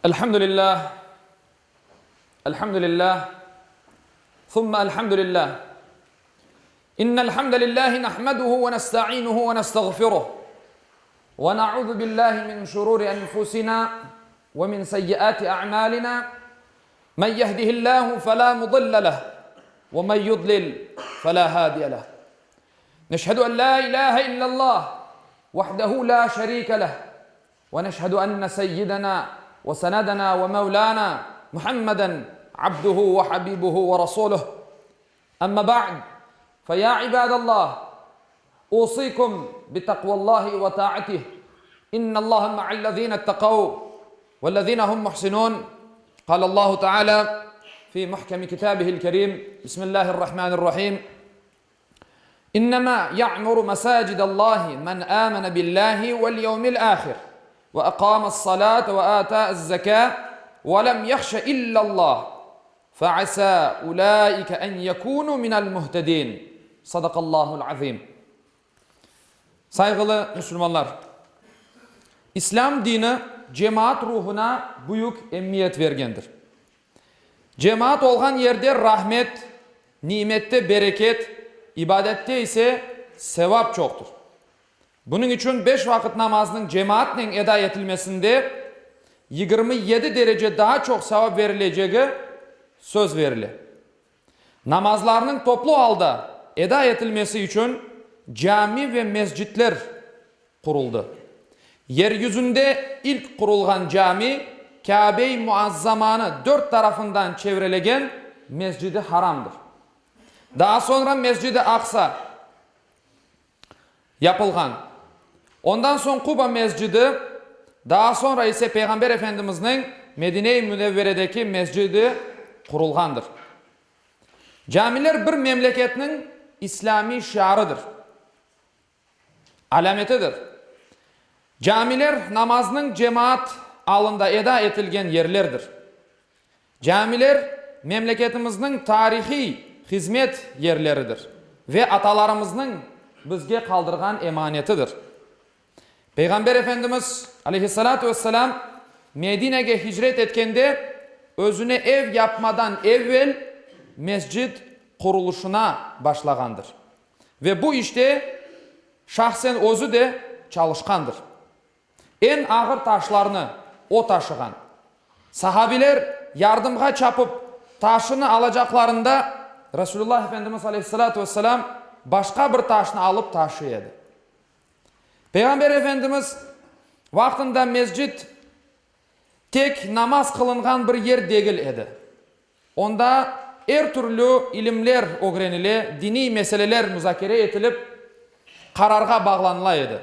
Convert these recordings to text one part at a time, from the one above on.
Elhamdülillah, elhamdülillah, thumma elhamdülillah. İnnel hamdelellahi nahmeduhu ve nesta'inuhu ve nestağfiruh. Ve na'udhu billahi min şururi enfusina ve min seyyiati a'malina. Men yehdihillahu fela mudille leh ve men yudlil fela hadiye leh. Neşhedü en la ilahe illallah vahdehu la şerike leh ve neşhedü enne seyyidena وسندنا ومولانا محمدا عبده وحبيبه ورسوله أما بعد فيا عباد الله أوصيكم بتقوى الله وطاعته إن الله مع الذين اتقوا والذين هم محسنون قال الله تعالى في محكم كتابه الكريم بسم الله الرحمن الرحيم إنما يعمر مساجد الله من آمن بالله واليوم الآخر وأقام الصلاة وآتاء الزكاة ولم يخش إلا الله فعسى أولئك أن يكونوا من المهتدين صدق الله العظيم. Saygılı Müslümanlar, İslam dini cemaat ruhuna büyük emniyet vergendir. Cemaat olgan yerde rahmet, nimette bereket, ibadette ise sevap çoktur. Bunun için 5 vakit namazının cemaatle eda edilmesinde 27 derece daha çok sevap verileceği söz verilir. Namazlarının toplu halde eda edilmesi için cami ve mescitler kuruldu. Yeryüzünde ilk kurulgan cami Kabe-i Muazzama'nı 4 tarafından çevrelegen Mescid-i Haram'dır. Daha sonra Mescid-i Aksa yapılgan. Ondan sonra Kuba Mescidi, daha sonra ise Peygamber Efendimiz'in Medine-i Münevvere'deki mescidi kurulgandır. Camiler bir memleketinin İslami şiarıdır. Alametidir. Camiler namazının cemaat alında eda etilgen yerlerdir. Camiler memleketimizin tarihi hizmet yerleridir. Ve atalarımızın bizge kaldırgan emanetidir. Peygamber Efendimiz aleyhissalatu vesselam Medine'ye hicret etkende özüne ev yapmadan evvel mescid kuruluşuna başlagandır. Ve bu işte şahsen özü de çalışkandır. En ağır taşlarını o taşıgan. Sahabiler yardımga çapıp taşını alacaklarında Resulullah Efendimiz aleyhissalatu vesselam başka bir taşını alıp taşıyordu. Peygamber Efendimiz vaktinde mescid tek namaz kılıngan bir yer değil edi. Onda her türlü ilimler öğrenile, dini meseleler müzakere edilip kararga bağlanılaydı.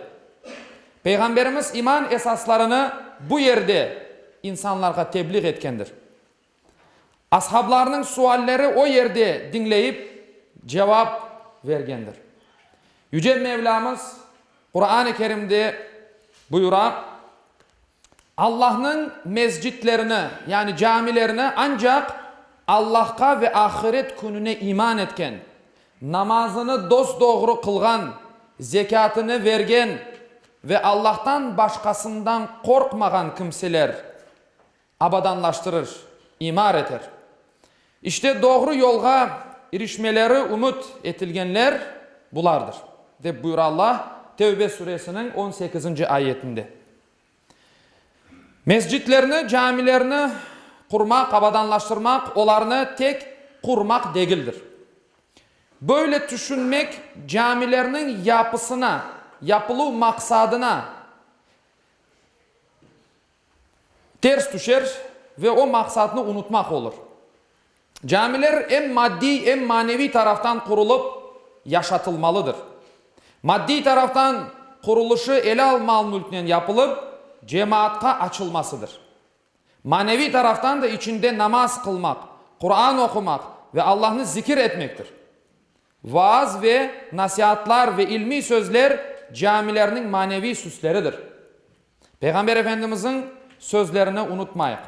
Peygamberimiz iman esaslarını bu yerde insanlarga tebliğ etkendir. Ashablarının sualleri o yerde dinleyip cevap vergendir. Yüce Mevlamız Kur'an-ı Kerim'de buyuran Allah'ın mescitlerini yani camilerini ancak Allah'a ve ahiret gününe iman etken, namazını dosdoğru kılgan, zekatını vergen ve Allah'tan başkasından korkmagan kimseler abadanlaştırır, imar eder. İşte doğru yolga erişmeleri umut etilgenler bulardır. De buyur Allah Tevbe suresinin 18. ayetinde. Mescitlerini, camilerini kurmak, abadanlaştırmak, onlarını tek kurmak değildir. Böyle düşünmek camilerinin yapısına, yapılı maksadına ters düşer ve o maksadını unutmak olur. Camiler hem maddi hem manevi taraftan kurulup yaşatılmalıdır. Maddi taraftan kuruluşu ele alma mülkünden yapılıp cemaatka açılmasıdır. Manevi taraftan da içinde namaz kılmak, Kur'an okumak ve Allah'ı zikir etmektir. Vaaz ve nasihatlar ve ilmi sözler camilerinin manevi süsleridir. Peygamber Efendimizin sözlerini unutmayın.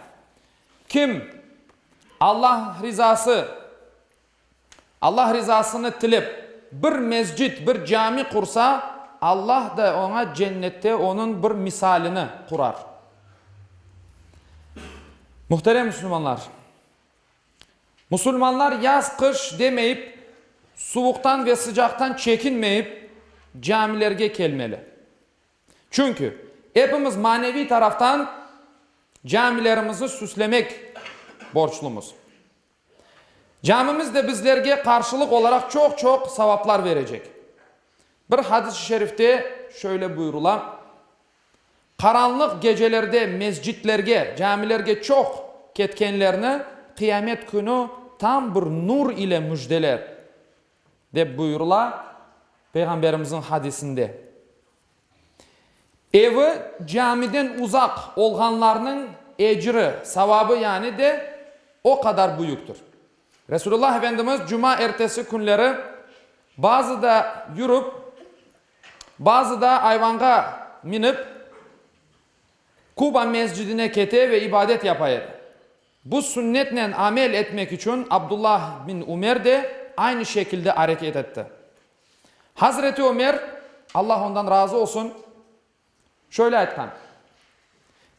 Kim Allah rızasını tilip bir mescit, bir cami kursa Allah da ona cennette onun bir misalini kurar. Muhterem Müslümanlar, Müslümanlar yaz kış demeyip, soğuktan ve sıcaktan çekinmeyip camilerge gelmeli. Çünkü hepimiz manevi taraftan camilerimizi süslemek borçlumuz. Camimiz de bizlerge karşılık olarak çok sevaplar verecek. Bir hadis-i şerifte şöyle buyurulan: karanlık gecelerde mescitlerge, camilerge çok ketkenlerini kıyamet günü tam bir nur ile müjdeler de buyurula Peygamberimizin hadisinde. Evi camiden uzak olganlarının ecri, savabı yani de o kadar büyüktür. Resulullah Efendimiz cuma ertesi günleri bazı da yürüp, bazı da ayvanga minip Kuba mescidine kete ve ibadet yapaydı. Bu sünnetle amel etmek için Abdullah bin Ömer de aynı şekilde hareket etti. Hazreti Ömer, Allah ondan razı olsun, şöyle aytkan: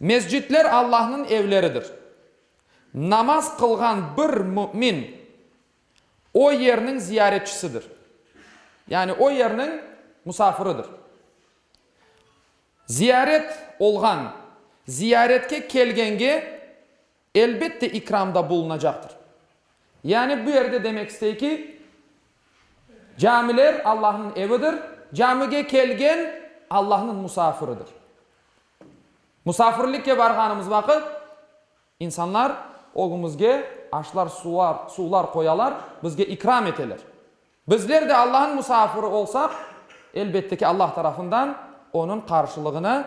mescitler Allah'ın evleridir. Namaz kılgan bir mümin o yerinin ziyaretçisidir. Yani o yerinin misafiridir. Ziyaret olgan, ziyaretke kelgenge elbette ikramda bulunacaktır. Yani bu yerde demek isteyi ki camiler Allah'ın evidir. Camige kelgen Allah'ın misafiridir. Misafirlikке barganımız vakit insanlar oğumuzge aşlar, sular koyalar, bizge ikram eteler. Bizler de Allah'ın misafiri olsak elbette ki Allah tarafından onun karşılığını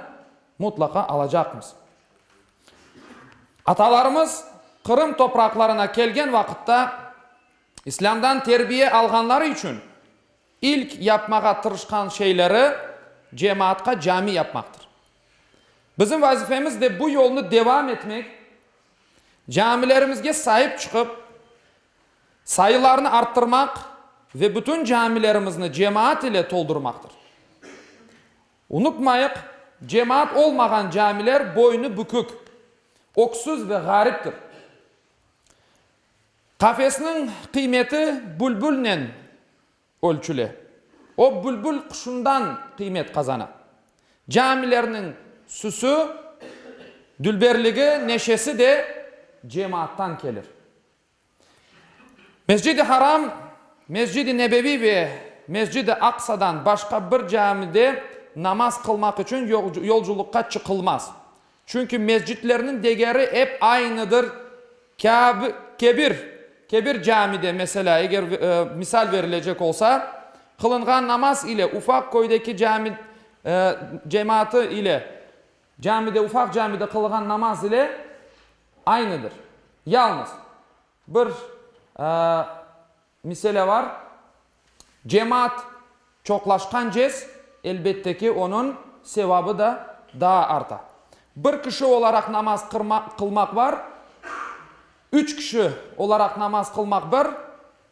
mutlaka alacakmız. Atalarımız Kırım topraklarına kelgen vakitte İslam'dan terbiye alganları için ilk yapmağa tırışkan şeyleri cemaatka cami yapmaktır. Bizim vazifemiz de bu yolunu devam etmek, camilerimizge sahip çıkıp sayılarını arttırmak ve bütün camilerimizni cemaat ile doldurmaktır. Unutmayık, cemaat olmayan camiler boynu bükük, oksuz ve gariptir. Kafesinin kıymeti bülbülle ölçülü. O bülbül kuşundan kıymet kazana. Camilerinin süsü, dülberligi, neşesi de cemaattan gelir. Mescid-i Haram, Mescid-i Nebevi ve Mescid-i Aksa'dan başka bir camide namaz kılmak için yolculukka çıkılmaz. Çünkü mescitlerinin değeri hep aynıdır. Kebir camide mesela eğer misal verilecek olsa, kılıngan namaz ile ufak koydaki cemaati ile ufak camide kılıngan namaz ile aynıdır. Yalnız bir mesele var. Cemaat çoklaşkan cez elbette ki onun sevabı da daha artar. Bir kişi olarak namaz kılmak var. 3 kişi olarak namaz kılmak var.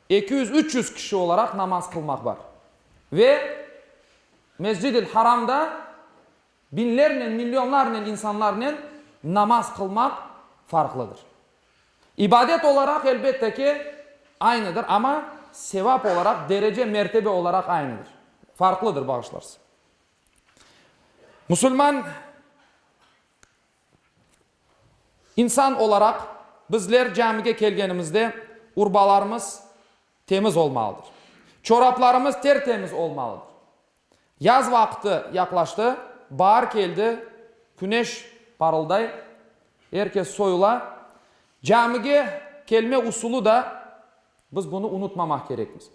200-300 kişi olarak namaz kılmak var. Ve Mescid-i Haram'da binlerle, milyonlarla insanlarla namaz kılmak farklıdır. İbadet olarak elbette ki aynıdır ama sevap olarak, derece, mertebe olarak aynıdır. Farklıdır bağışlarsın. Müslüman insan olarak bizler camiye gelgenimizde urbalarımız temiz olmalıdır. Çoraplarımız tertemiz olmalıdır. Yaz vakti yaklaştı, bahar geldi, güneş parılday, herkes soyula. Camiye gelme usulü da biz bunu unutmamak gerekmiz.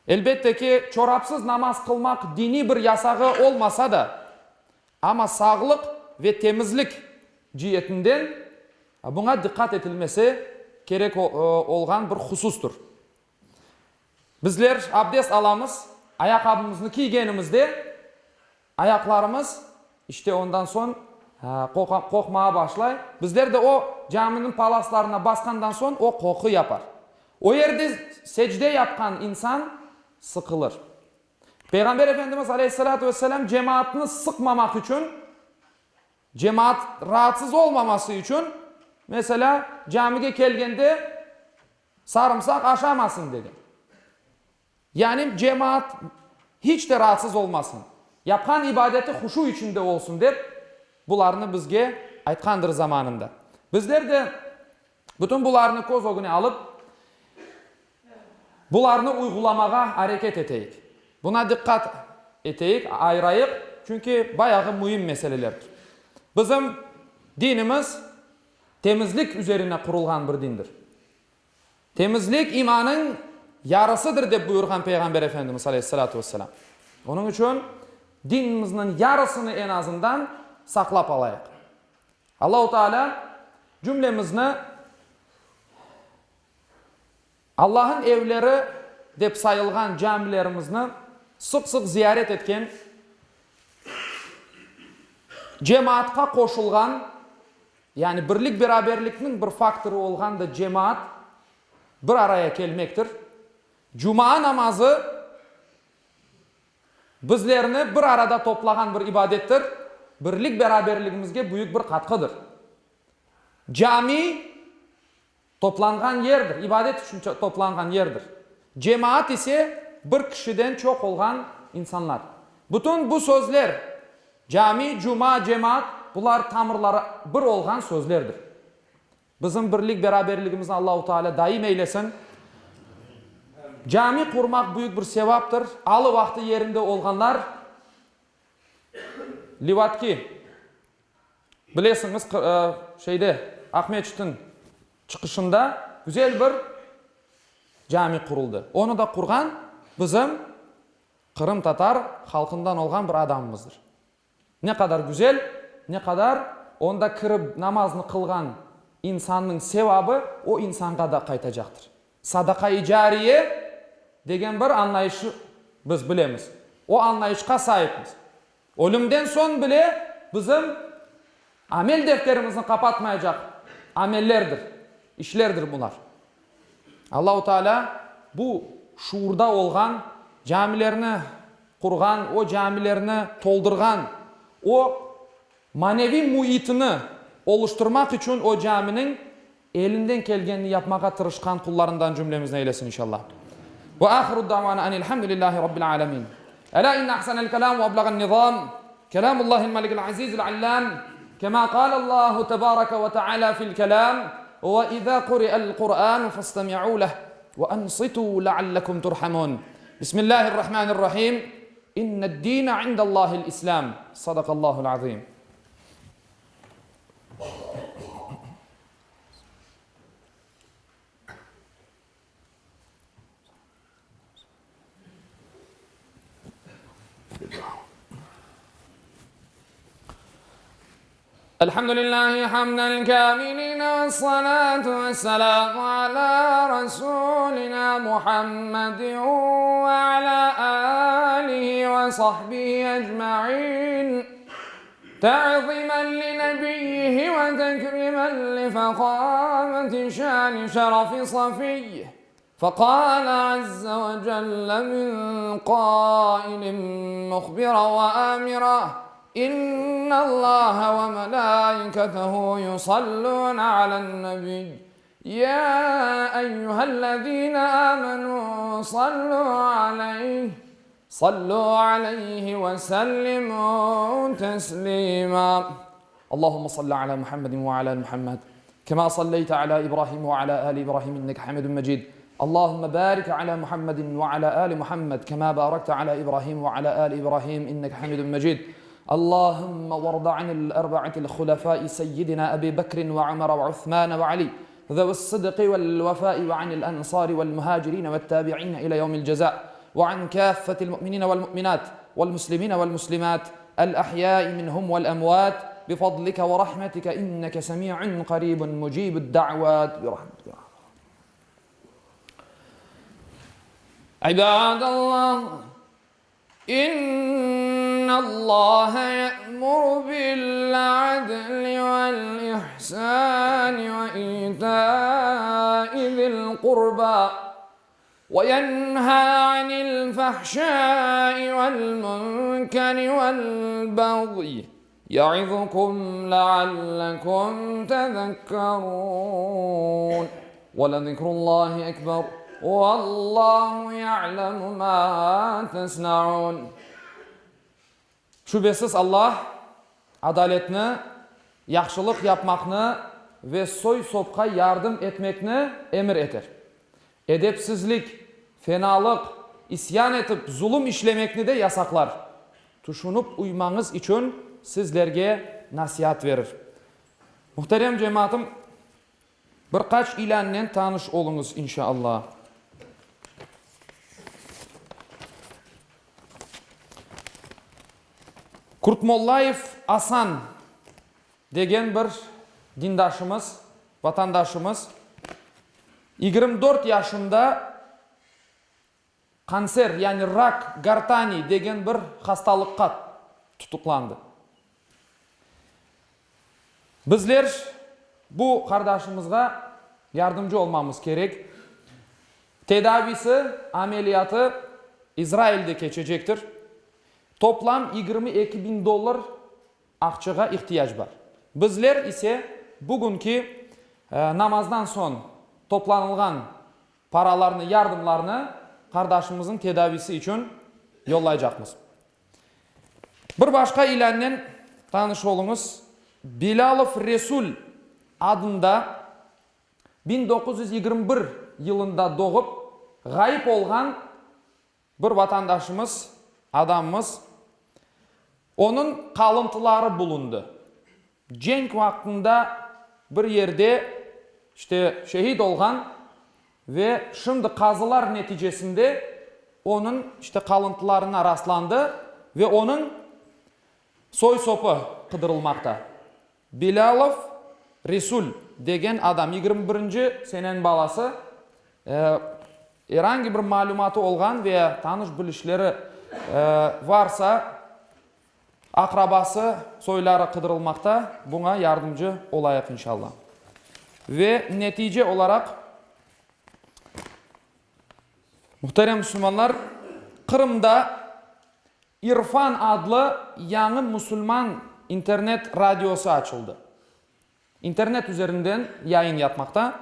Elbette ki çorapsız namaz kılmak dini bir yasağı olmasa da ama sağlık ve temizlik cihetinden buna dikkat edilmesi gerek olan bir husustur. Bizler abdest alamız, ayakkabımızı giygenimizde ayaklarımız işte ondan son kokmaya başlay. Bizler de o caminin palaslarına baskandan son o koku yapar. O yerde secde yapkan insan sıkılır. Peygamber Efendimiz Aleyhisselatü Vesselam cemaatini sıkmamak için, cemaat rahatsız olmaması için mesela camiye kelgende sarımsak aşamasın dedi. Yani cemaat hiç de rahatsız olmasın. Yapan ibadeti huşu içinde olsun dep bularını bizge aytkandır zamanında. Bizler de bütün bularını koz ogune alıp bularını uygulamaga hareket eteyik. Buna dikkat eteyik, ayırayık. Çünkü bayağı mühim meselelerdir. Bizim dinimiz temizlik üzerine kurulgan bir dindir. Temizlik imanın yarısıdır dep buyurgan Peygamber Efendimiz Aleyhissalatu vesselam. Onun için dinimizin yarısını en azından saklap alayık. Allah-u Teala cümlemizni Allah'ın evleri dep sayılgan camilerimizni sık sık ziyaret etken, cemaatga koşulgan, yani birlik beraberlikning bir faktoru olgan da cemaat bir araya kelmektir. Cuma namazı bizlerini bir arada toplagan bir ibadettir. Birlik beraberligimizge büyük bir katkıdır. Cami toplangan yerdir, ibadet için toplangan yerdir. Cemaat ise bir kişiden çok olgan insanlar. Bütün bu sözler, cami, cuma, cemaat, bular tamırları bir olgan sözlerdir. Bizim birlik beraberligimizni Allah-u Teala daim eylesin. Cami kurmak büyük bir sevaptır. Alı vakti yerinde olganlar, Livatki, bilesiniz Ahmetçit'in çıkışında güzel bir cami kuruldu. Onu da kurgan bizim Kırım Tatar halkından olgan bir adamımızdır. Ne kadar güzel, ne kadar onda kırıp namazını kılgan insanın sevabı o insanga da kaytacaktır. Sadaka-i cariye degen bir anlayışı biz bilemiz. O anlayışka sahibiz. Ölümden son bile bizim amel defterimizni kapatmayacak amellerdir, işlerdir bunlar. Allah-u Teala bu şuurda olgan, camilerini kurgan, o camilerini toldurgan, o manevi muhitini oluşturmak için o caminin elinden kelgenini yapmaya tırışkan kullarından cümlemizden eylesin inşallah. Ve ahiru davana enilhamdülillahi rabbil alemin. Ela inna ahsanel kelam ve ablagan nizam. Kelamullahil malikil azizil allam. Kema kâlallahu tebâreke ve teâlâ fil kelam. Ve izâ kuri'el Kur'an fastami'û leh. Ve ansitû leallekum turhamun. Bismillahirrahmanirrahim. İnned dîne indallâhil islam. Sadakallâhul azim. Elhamdülillahi hamdel kâmilina ve salatu ve selamu ala Resulina Muhammedin ve ala alihi ve sahbihi ecma'in. تعظيما لنبيه وتكريما لفخامة شان شرف صفيه فقال عز وجل من قائل مخبرا وآمرا إن الله وملائكته يصلون على النبي يا أيها الذين آمنوا صلوا عليه وسلموا تسليما اللهم صل على محمد وعلى آل محمد كما صليت على إبراهيم وعلى آل إبراهيم إنك حميد مجيد اللهم بارك على محمد وعلى آل محمد كما باركت على إبراهيم وعلى آل إبراهيم إنك حميد مجيد اللهم وارض عن الأربعة الخلفاء سيدنا أبي بكر وعمر وعثمان وعلي ذوي الصدق والوفاء وعن الأنصار والمهاجرين والتابعين إلى يوم الجزاء وعن كافة المؤمنين والمؤمنات والمسلمين والمسلمات الأحياء منهم والأموات بفضلك ورحمتك إنك سميع قريب مجيب الدعوات برحمتك عباد الله إن الله يأمر بالعدل والإحسان وإيتاء ذي القربى وينهى عن الفحشاء والمنكر والبغي يعظكم لعلكم تذكرون ولذكر الله أكبر والله يعلم ما تصنعون. Şüphesiz Allah adaletni, yaxşılık yapmakni ve soy sopqa yardım etmekni emir eter. Edepsizlik, fenalık, isyan etip zulüm işlemekni de yasaklar. Tuşunup uymanız için sizlerge nasihat verir. Muhterem cemaatim, birkaç ilanla tanış olunuz inşallah. Kurtmollayev Asan degen bir dindaşımız, vatandaşımız 24 yaşında kanser yani rak gartani degen bir hastalıkka tutuklandı. Bizler bu kardeşimizga yardımcı olmamız gerek. Tedavisi, ameliyatı İsrail'de geçecektir. Toplam $22.000 akçaga ihtiyaç var. Bizler ise bugünkü namazdan son toplanılgan paralarını, yardımlarını kardeşimizin tedavisi için yollayacakmız. Bir başka ilanla tanış olunuz. Bilalov Resul adında 1921 yılında doğup gayip olgan bir vatandaşımız, adamımız. Onun kalıntıları bulundu. Cenk vaktinde bir yerde şehit olgan ve şimdi kazılar neticesinde onun kalıntılarına rastlandı ve onun soy sopu kıdırılmakta. Bilalov Resul degen adam 21. senenin balası herhangi bir malumatı olgan veya tanış bilişleri varsa akrabası soyları kıdırılmakta, buna yardımcı olayık inşallah. Ve netice olarak muhterem Müslümanlar, Kırım'da İrfan adlı yeni Müslüman internet radyosu açıldı. İnternet üzerinden yayın yapmakta.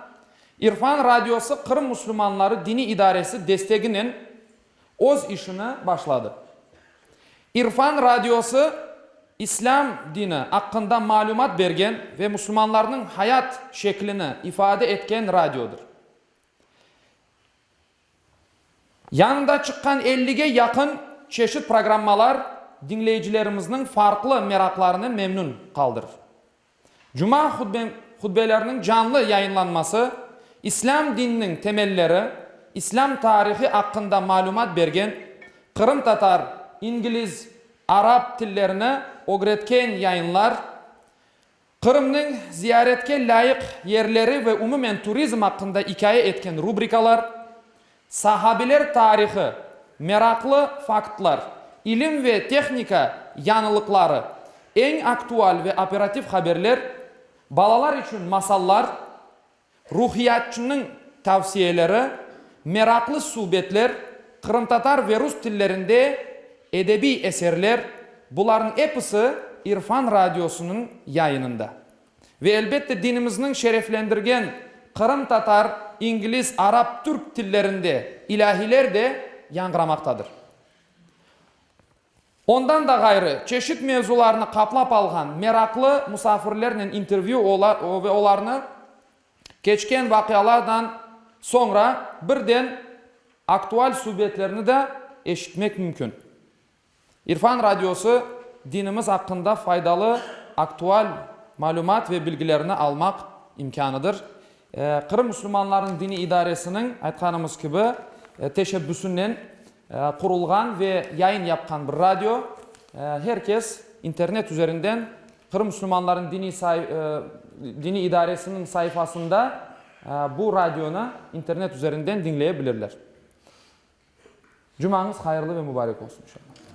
İrfan radyosu Kırım Müslümanları Dini İdaresi destekinin öz işini başladı. İrfan radyosu İslam dini hakkında malumat bergen ve Müslümanların hayat şeklini ifade etken radyodur. Yanında çıkan 50'ge yakın çeşit programmalar dinleyicilerimizin farklı meraklarını memnun kaldırır. Cuma hutbelerinin canlı yayınlanması, İslam dininin temelleri, İslam tarihi hakkında malumat bergen, Kırım Tatar, İngiliz, Arap tillerini öğretken yayınlar, Kırım'ın ziyaretke layık yerleri ve umumen turizm hakkında hikaye etken rubrikalar, sahabiler tarihi, meraklı faktlar, ilim ve teknika yanılıkları, en aktual ve operatif haberler, balalar için masallar, ruhiyatçının tavsiyeleri, meraklı suhbetler, Kırım Tatar ve Rus tillerinde edebi eserler, bunların hepsi İrfan Radyosu'nun yayınında. Ve elbette dinimizin şereflendirgen Kırım Tatar, İngiliz, Arap, Türk tillerinde ilahiler de yankıramaktadır. Ondan da gayrı çeşit mevzularını kaplap algan meraklı misafirlerle interview ve onlarını geçken vakıyalardan sonra birden aktual suhbetlerini de eşitmek mümkün. İrfan Radyosu dinimiz hakkında faydalı aktual malumat ve bilgilerini almak imkanıdır. Kırım Müslümanların Dini İdaresinin aytkanımız gibi teşebbüsünden kurulgan ve yayın yapkan bir radyo. Herkes internet üzerinden Kırım Müslümanların Dini İdaresinin sayfasında bu radyonu internet üzerinden dinleyebilirler. Cumanız hayırlı ve mübarek olsun inşallah.